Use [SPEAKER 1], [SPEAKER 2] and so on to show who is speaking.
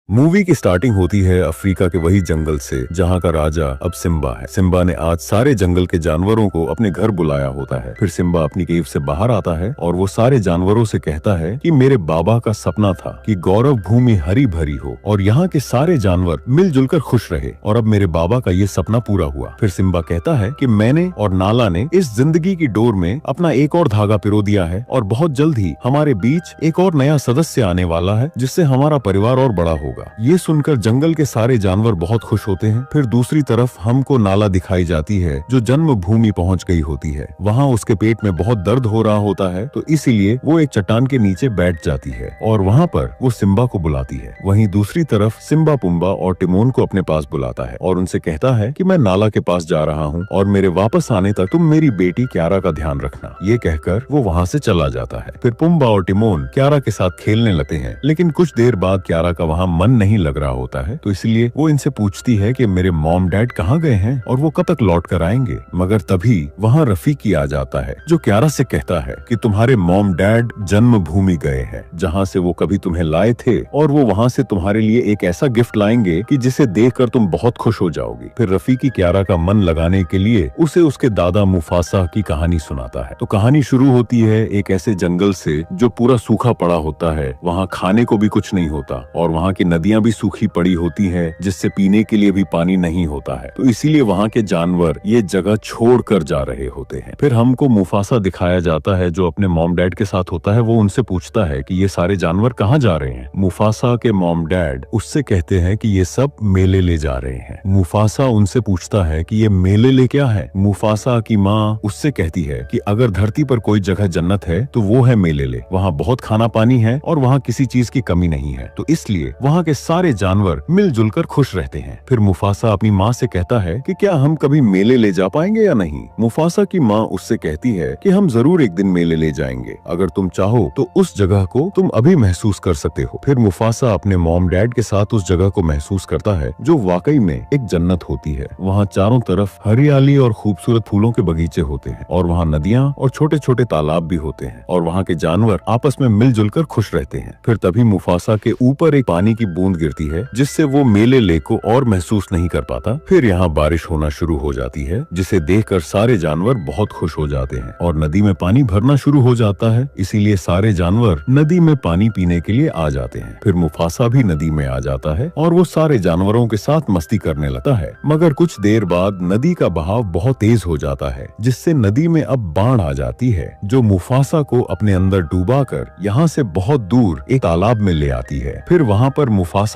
[SPEAKER 1] Movie की starting होती है अफ्रीका के वही जंगल से जहाँ का राजा अब सिम्बा है। सिम्बा ने आज सारे जंगल के जानवरों को अपने घर बुलाया होता है। फिर सिम्बा अपनी केव से बाहर आता है और वो सारे जानवरों से कहता है कि मेरे बाबा का सपना था कि गौरव भूमि हरी भरी हो और यहाँ के सारे जानवर मिलजुल कर खुश रहे, और अब मेरे बाबा का ये सपना पूरा हुआ। फिर सिम्बा कहता है कि मैंने और नाला ने इस जिंदगी की डोर में अपना एक और धागा पिरो दिया है और बहुत जल्द ही हमारे बीच एक और नया सदस्य आने वाला है जिससे हमारा परिवार और बड़ा होगा। ये सुनकर जंगल के सारे जानवर बहुत खुश होते हैं। फिर दूसरी तरफ हमको नाला दिखाई जाती है जो जन्म भूमि पहुंच गई होती है। वहाँ उसके पेट में बहुत दर्द हो रहा होता है, तो इसीलिए वो एक चट्टान के नीचे बैठ जाती है और वहाँ पर वो सिम्बा को बुलाती है। वहीं दूसरी तरफ सिम्बा पुम्बा और टिमोन को अपने पास बुलाता है और उनसे कहता है कि मैं नाला के पास जा रहा हूँ और मेरे वापस आने तक तुम मेरी बेटी क्यारा का ध्यान रखना। ये कहकर वो वहाँ से चला जाता है। फिर पुम्बा और टिमोन क्यारा के साथ खेलने लगते हैं, लेकिन कुछ देर बाद क्यारा का वहाँ मन नहीं लग रहा होता है, तो इसलिए वो इनसे पूछती है कि मेरे मॉम डैड कहाँ गए हैं और वो कब तक लौट कर आएंगे। मगर तभी वहाँ रफीकी आ जाता है जो क्यारा से कहता है कि तुम्हारे मॉम डैड जन्म भूमि गए हैं जहाँ से वो कभी तुम्हें लाए थे, और वो वहाँ से तुम्हारे लिए एक ऐसा गिफ्ट लाएंगे कि जिसे देखकर तुम बहुत खुश हो जाओगी। फिर रफीकी क्यारा का मन लगाने के लिए उसे उसके दादा मुफासा की कहानी सुनाता है। तो कहानी शुरू होती है एक ऐसे जंगल से जो पूरा सूखा पड़ा होता है। वहाँ खाने को भी कुछ नहीं होता और वहाँ की नदियाँ भी सूखी पड़ी होती है जिससे पीने के लिए भी पानी नहीं होता है, तो इसीलिए वहाँ के जानवर ये जगह छोड़ कर जा रहे होते हैं। फिर हमको मुफासा दिखाया जाता है जो अपने मॉम डैड के साथ होता है। वो उनसे पूछता है कि ये सारे जानवर कहाँ जा रहे हैं। मुफासा के मॉम डैड उससे कहते हैं कि ये सब मेले ले जा रहे हैं। मुफासा उनसे पूछता है कि ये मेले ले क्या है। मुफासा की माँ उससे कहती है कि अगर धरती पर कोई जगह जन्नत है तो वो है मेले ले। वहाँ बहुत खाना पानी है और वहाँ किसी चीज की कमी नहीं है, तो इसलिए वहाँ के सारे जानवर मिलजुल कर खुश रहते हैं। फिर मुफासा अपनी माँ से कहता है कि क्या हम कभी मेले ले जा पाएंगे या नहीं। मुफासा की माँ उससे कहती है कि हम जरूर एक दिन मेले ले जाएंगे, अगर तुम चाहो तो उस जगह को तुम अभी महसूस कर सकते हो। फिर मुफासा अपने मॉम डैड के साथ उस जगह को महसूस करता है जो वाकई में एक जन्नत होती है। वहाँ चारों तरफ हरियाली और खूबसूरत फूलों के बगीचे होते हैं और वहाँ नदियाँ और छोटे छोटे तालाब भी होते हैं और वहाँ के जानवर आपस में मिलजुल कर खुश रहते हैं। फिर तभी मुफासा के ऊपर एक पानी की बूंद गिरती है जिससे वो मेले ले को और महसूस नहीं कर पाता। फिर यहाँ बारिश होना शुरू हो जाती है जिसे देखकर सारे जानवर बहुत खुश हो जाते हैं और नदी में पानी भरना शुरू हो जाता है, इसीलिए सारे जानवर नदी में पानी पीने के लिए आ जाते हैं। फिर मुफासा भी नदी में आ जाता है और वो सारे जानवरों के साथ मस्ती करने लगता है। मगर कुछ देर बाद नदी का बहाव बहुत तेज हो जाता है जिससे नदी में अब बाढ़ आ जाती है जो मुफासा को अपने अंदर डूबा कर यहाँ से बहुत दूर एक तालाब में ले आती है। फिर वहाँ पर मुफासा